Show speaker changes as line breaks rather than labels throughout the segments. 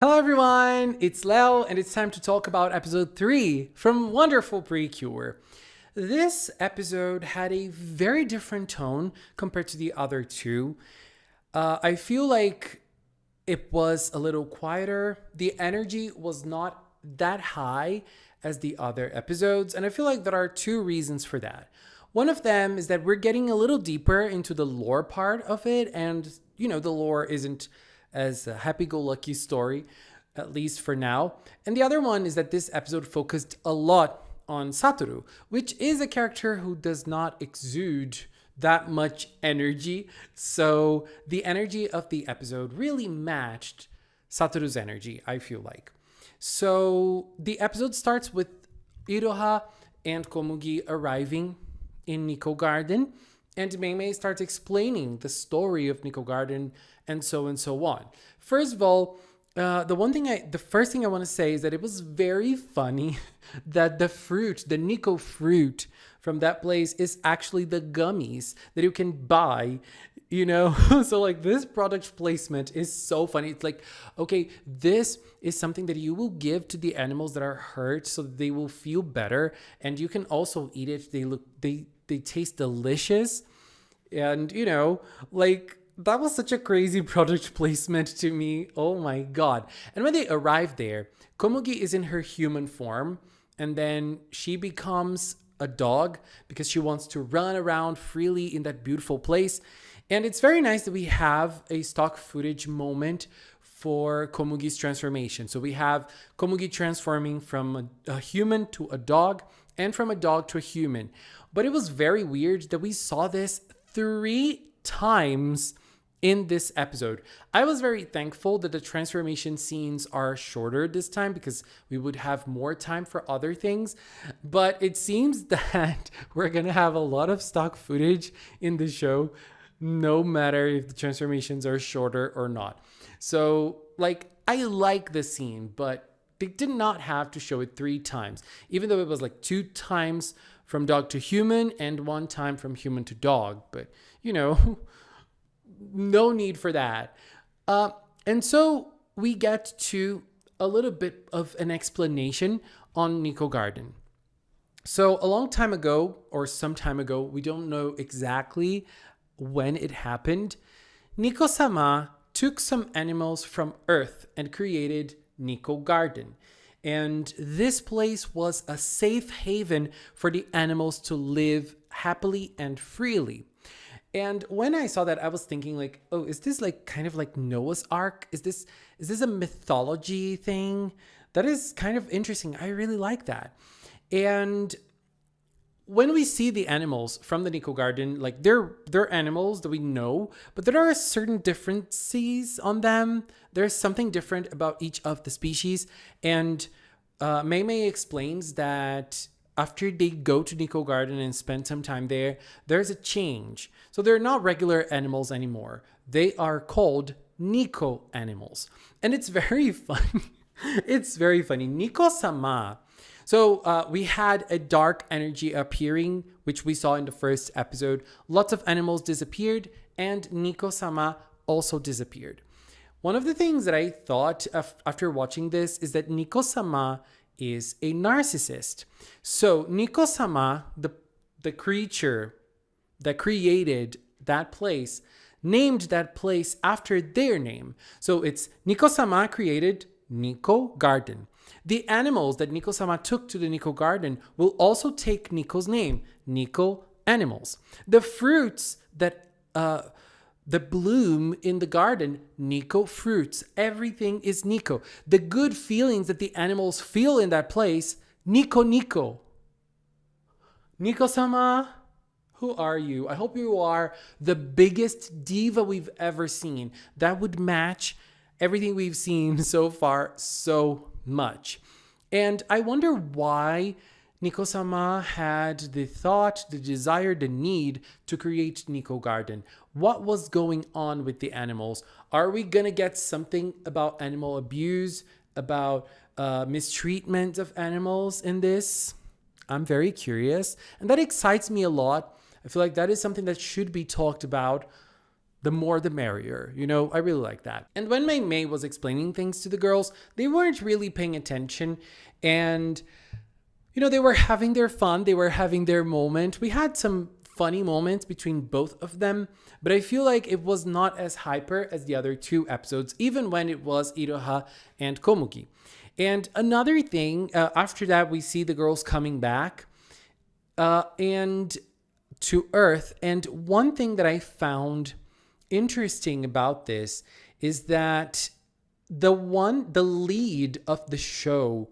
Hello everyone, it's Leo and it's time to talk about episode 3 from wonderful PreCure. This episode had a very different tone compared to the other two. I feel like it was a little quieter. The energy was not that high as the other episodes, and I feel like there are two reasons for that. One of them is that we're getting a little deeper into the lore part of it, and the lore isn't as a happy go lucky story, at least for now. And the other one is that this episode focused a lot on Satoru, which is a character who does not exude that much energy. So the energy of the episode really matched Satoru's energy, I feel like. So the episode starts with Iroha and Komugi arriving in Nico Garden, and Mei starts explaining the story of Nico Garden and so on. First of all, the first thing I want to say is that it was very funny that the Nico fruit from that place is actually the gummies that you can buy, so like this product placement is so funny. It's like, okay, this is something that you will give to the animals that are hurt so that they will feel better, and you can also eat it. They taste delicious, and like that was such a crazy product placement to me. Oh my god. And when they arrive there, Komugi is in her human form, and then she becomes a dog because she wants to run around freely in that beautiful place. And it's very nice that we have a stock footage moment for Komugi's transformation. So we have Komugi transforming from a human to a dog, and from a dog to a human. But it was very weird that we saw this 3 times in this episode. I was very thankful that the transformation scenes are shorter this time because we would have more time for other things. But it seems that we're going to have a lot of stock footage in the show, no matter if the transformations are shorter or not. So, like, I like the scene, but they did not have to show it 3 times, even though it was like 2 times from dog to human and 1 time from human to dog. But, no need for that. And so we get to a little bit of an explanation on Nico Garden. So a long time ago, or some time ago, we don't know exactly when it happened, Nico-sama took some animals from Earth and created Nico Garden. And this place was a safe haven for the animals to live happily and freely. And when I saw that, I was thinking like, oh, is this like kind of like Noah's Ark? Is this a mythology thing? That is kind of interesting. I really like that. And when we see the animals from the Nico Garden, like they're animals that we know, but there are certain differences on them. There's something different about each of the species. And Mei explains that after they go to Nico Garden and spend some time there, there's a change. So they're not regular animals anymore. They are called Nico animals. And it's very funny. It's very funny. Nico-sama. So we had a dark energy appearing, which we saw in the first episode. Lots of animals disappeared, and Nico-sama also disappeared. One of the things that I thought after watching this is that Nico-sama is a narcissist. So Nico-sama, the creature that created that place, named that place after their name. So it's Nico-sama created Nico Garden. The animals that Nico-sama took to the Nico Garden will also take Nico's name, Nico Animals. The fruits that the bloom in the garden, Nico fruits. Everything is Nico. The good feelings that the animals feel in that place, Nico. Nico-sama, who are you? I hope you are the biggest diva we've ever seen. That would match everything we've seen so far so much. And I wonder why Nico-sama had the thought, the desire, the need to create Nico Garden. What was going on with the animals? Are we gonna get something about animal abuse, about mistreatment of animals in this? I'm very curious, and that excites me a lot. I feel like that is something that should be talked about The more the merrier. I really like that. And when Mei Mei was explaining things to the girls, they weren't really paying attention. And, they were having their fun. They were having their moment. We had some funny moments between both of them, but I feel like it was not as hyper as the other two episodes, even when it was Iroha and Komugi. And another thing, after that, we see the girls coming back and to Earth. And one thing that I found interesting about this is that the lead of the show,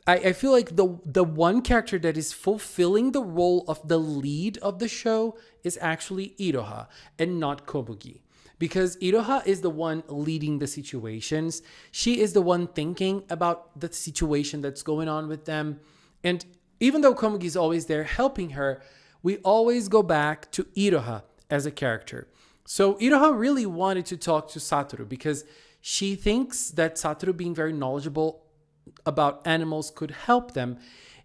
I feel like the one character that is fulfilling the role of the lead of the show is actually Iroha and not Komugi. Because Iroha is the one leading the situations. She is the one thinking about the situation that's going on with them. And even though Komugi is always there helping her, we always go back to Iroha as a character. So Iroha really wanted to talk to Satoru because she thinks that Satoru being very knowledgeable about animals could help them.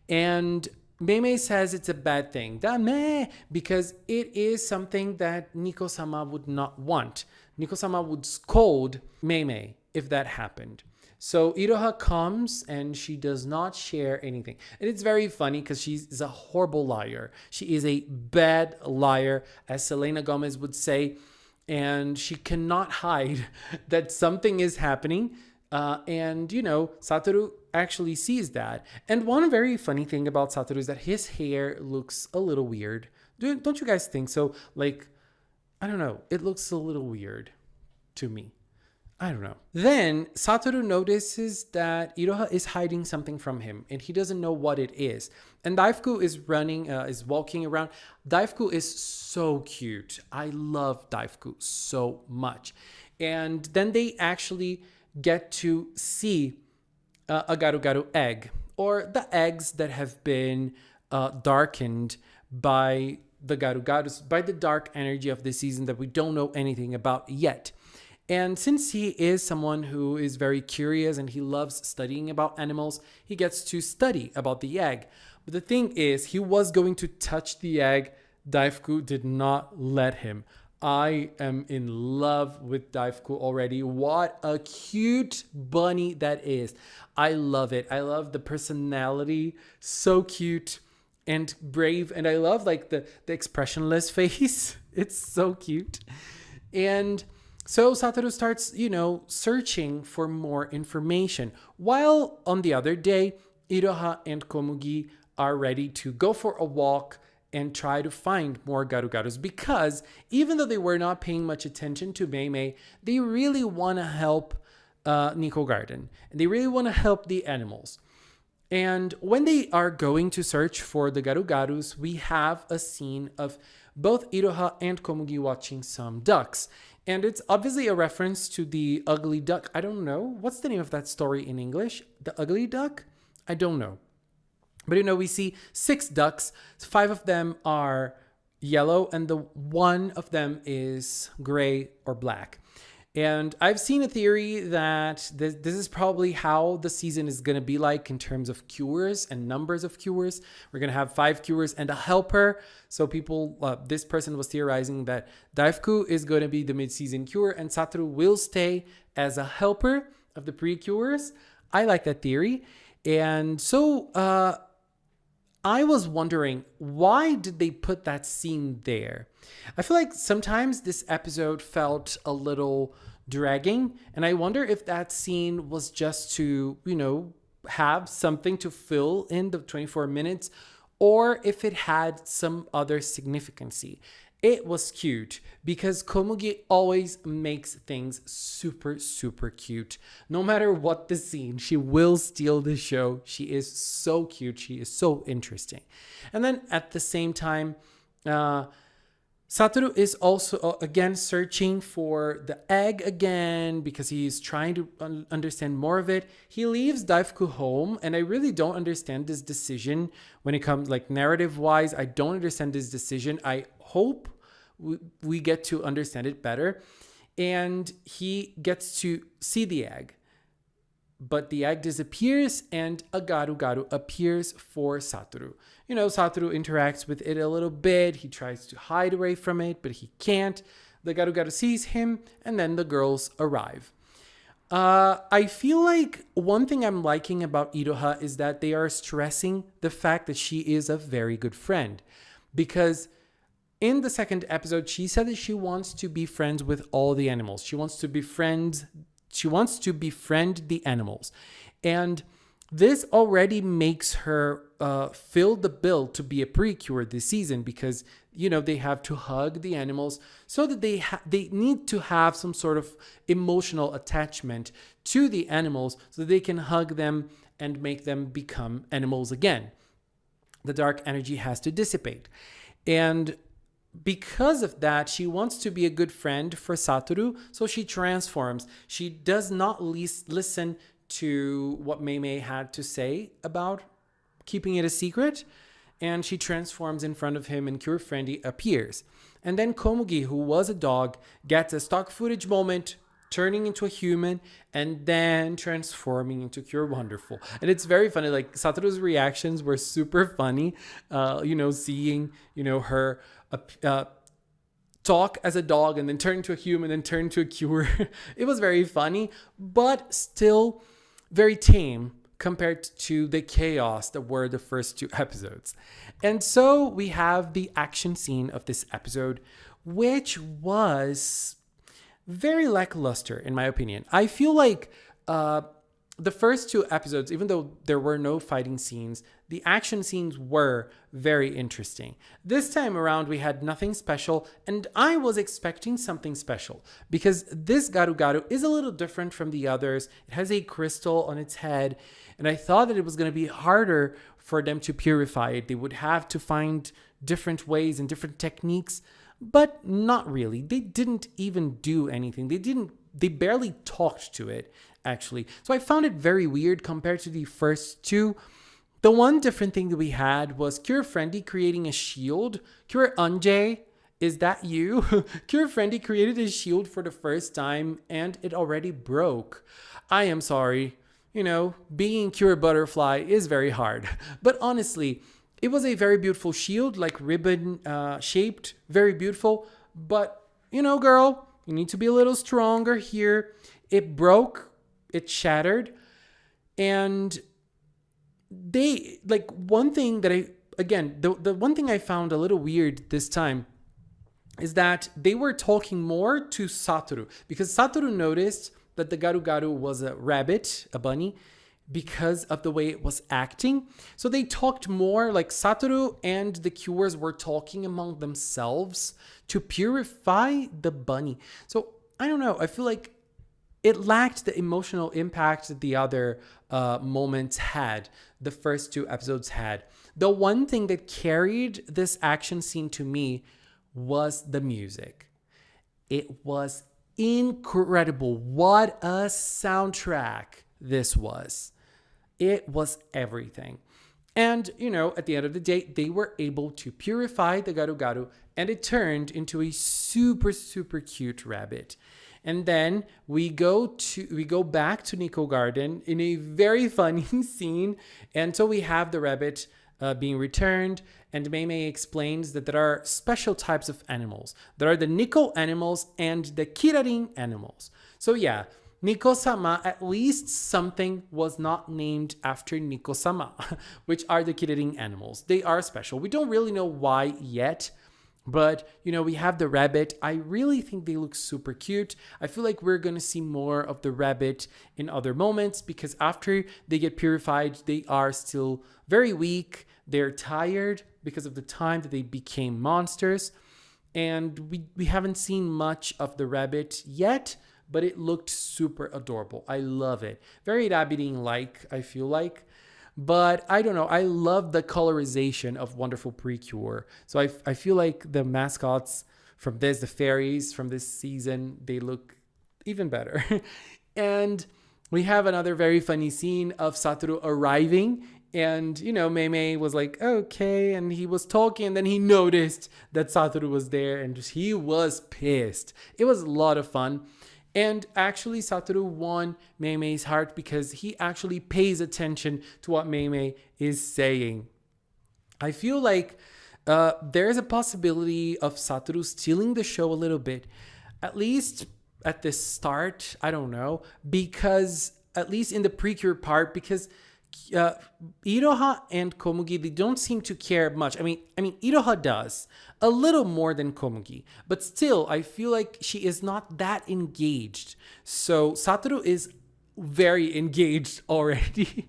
And Mei Mei says it's a bad thing. Dame! Because it is something that Nico-sama would not want. Nico-sama would scold Mei Mei if that happened. So Iroha comes and she does not share anything. And it's very funny because she's a horrible liar. She is a bad liar, as Selena Gomez would say. And she cannot hide that something is happening. And Satoru actually sees that. And one very funny thing about Satoru is that his hair looks a little weird. Don't you guys think so? Like, I don't know. It looks a little weird to me. I don't know. Then Satoru notices that Iroha is hiding something from him and he doesn't know what it is. And Daifuku is walking around. Daifuku is so cute. I love Daifuku so much. And then they actually get to see a garu-garu egg, or the eggs that have been darkened by the garu-garus, by the dark energy of the season that we don't know anything about yet. And since he is someone who is very curious and he loves studying about animals, he gets to study about the egg. But the thing is, he was going to touch the egg. Daifuku did not let him. I am in love with Daifuku already. What a cute bunny that is. I love it. I love the personality. So cute and brave. And I love like the expressionless face. It's so cute. And so Satoru starts, searching for more information. While on the other day, Iroha and Komugi are ready to go for a walk and try to find more garu-garus, because even though they were not paying much attention to Mei Mei, they really want to help Nico Garden. And they really want to help the animals. And when they are going to search for the garu-garus, we have a scene of both Iroha and Komugi watching some ducks. And it's obviously a reference to the ugly duck. I don't know. What's the name of that story in English? The ugly duck? I don't know. But we see 6 ducks. 5 of them are yellow and the one of them is gray or black. And I've seen a theory that this is probably how the season is going to be like in terms of cures and numbers of cures. We're going to have 5 cures and a helper. So this person was theorizing that Daifuku is going to be the mid-season cure and Satoru will stay as a helper of the pre-cures. I like that theory. And so I was wondering, why did they put that scene there? I feel like sometimes this episode felt a little dragging, and I wonder if that scene was just to, have something to fill in the 24 minutes, or if it had some other significancy. It was cute because Komugi always makes things super, super cute. No matter what the scene, she will steal the show. She is so cute. She is so interesting. And then at the same time, Satoru is also again searching for the egg again because he's trying to understand more of it. He leaves Daifuku home, and I really don't understand this decision when it comes like narrative wise. I don't understand this decision. I hope we get to understand it better. And he gets to see the egg, but the egg disappears and a garu-garu appears for Satoru. Satoru interacts with it a little bit. He tries to hide away from it, but he can't. The Garu sees him, and then the girls arrive. I feel like one thing I'm liking about Iroha is that they are stressing the fact that she is a very good friend. Because in the second episode, she said that she wants to be friends with all the animals. She wants to befriend the animals. And this already makes her fill the bill to be a PreCure this season because, they have to hug the animals so that they need to have some sort of emotional attachment to the animals so that they can hug them and make them become animals again. The dark energy has to dissipate. And because of that, she wants to be a good friend for Satoru, so she transforms. She does not listen to what Mei had to say about keeping it a secret, and she transforms in front of him and Cure Friendly appears. And then Komugi, who was a dog, gets a stock footage moment, turning into a human and then transforming into Cure Wonderful. And it's very funny, like Satoru's reactions were super funny, seeing, her talk as a dog and then turn into a human and turn into a Cure. It was very funny, but still very tame compared to the chaos that were the first 2 episodes. And so we have the action scene of this episode, which was very lackluster in my opinion. I feel like the first 2 episodes, even though there were no fighting scenes, the action scenes were very interesting. This time around, we had nothing special, and I was expecting something special because this Garu is a little different from the others. It has a crystal on its head, and I thought that it was going to be harder for them to purify it. They would have to find different ways and different techniques, but not really. They didn't even do anything. They barely talked to it, actually. So I found it very weird compared to the first 2. The one different thing that we had was Cure Friendly creating a shield. Cure Anje, is that you? Cure Friendly created a shield for the first time and it already broke. I am sorry. Being Cure Butterfly is very hard. But honestly, it was a very beautiful shield, like ribbon shaped, very beautiful. But, girl, you need to be a little stronger here. It broke, it shattered. And one thing that the one thing I found a little weird this time is that they were talking more to Satoru because Satoru noticed that the Garu was a rabbit, a bunny, because of the way it was acting. So they talked more, like Satoru and the Cures were talking among themselves to purify the bunny. So I don't know. I feel like it lacked the emotional impact that the other moments had, the first 2 episodes had. The one thing that carried this action scene to me was the music. It was incredible. What a soundtrack this was. It was everything. And, at the end of the day, they were able to purify the Garu and it turned into a super, super cute rabbit. And then we go back to Nico Garden in a very funny scene. And so we have the rabbit being returned. And Mei explains that there are special types of animals. There are the Nico animals and the Kirarin animals. So yeah, Nico-sama, at least something was not named after Nico-sama, which are the Kirarin animals. They are special. We don't really know why yet. But, we have the rabbit. I really think they look super cute. I feel like we're going to see more of the rabbit in other moments because after they get purified, they are still very weak. They're tired because of the time that they became monsters. And we haven't seen much of the rabbit yet, but it looked super adorable. I love it. Very rabbiting-like, I feel like. But I don't know. I love the colorization of Wonderful PreCure. So I feel like the mascots from the fairies from this season, they look even better. And we have another very funny scene of Satoru arriving. And, Mei was like, okay. And he was talking. And then he noticed that Satoru was there. And he was pissed. It was a lot of fun. And actually, Satoru won Mei's heart because he actually pays attention to what Mei is saying. I feel like there is a possibility of Satoru stealing the show a little bit at least at the start, I don't know, because at least in the PreCure part, because uh, Iroha and Komugi, they don't seem to care much. I mean, Iroha does a little more than Komugi, but still, I feel like she is not that engaged. So Satoru is very engaged already.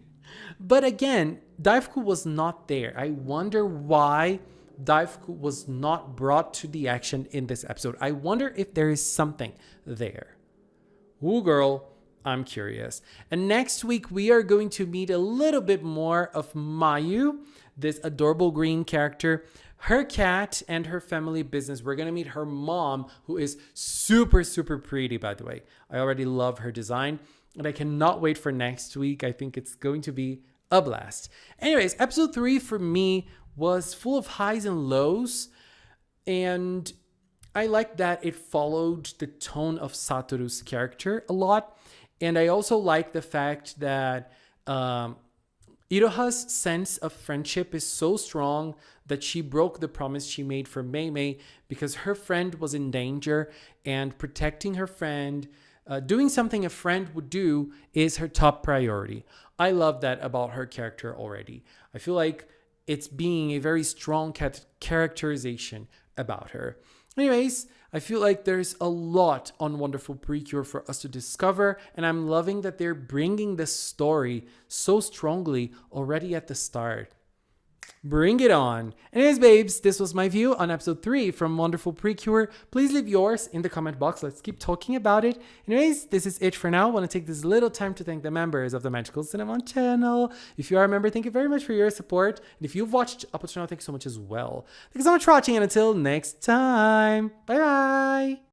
But again, Daifuku was not there. I wonder why Daifuku was not brought to the action in this episode. I wonder if there is something there. Ooh, girl, I'm curious. And next week, we are going to meet a little bit more of Mayu, this adorable green character, her cat, and her family business. We're going to meet her mom, who is super, super pretty, by the way. I already love her design, and I cannot wait for next week. I think it's going to be a blast. Anyways, episode 3 for me was full of highs and lows, and I like that it followed the tone of Satoru's character a lot. And I also like the fact that Iroha's sense of friendship is so strong that she broke the promise she made for Mei Mei because her friend was in danger, and protecting her friend, doing something a friend would do, is her top priority. I love that about her character already. I feel like it's being a very strong characterization about her. Anyways, I feel like there's a lot on Wonderful PreCure for us to discover, and I'm loving that they're bringing the story so strongly already at the start. Bring it on. Anyways, babes, this was my view on episode 3 from Wonderful PreCure. Please leave yours in the comment box. Let's keep talking about it. Anyways, this is it for now. I want to take this little time to thank the members of the Magical Cinnamon channel. If you are a member, thank you very much for your support. And if you've watched up until now, thank you so much as well. Thank you so much for watching, and until next time, bye bye.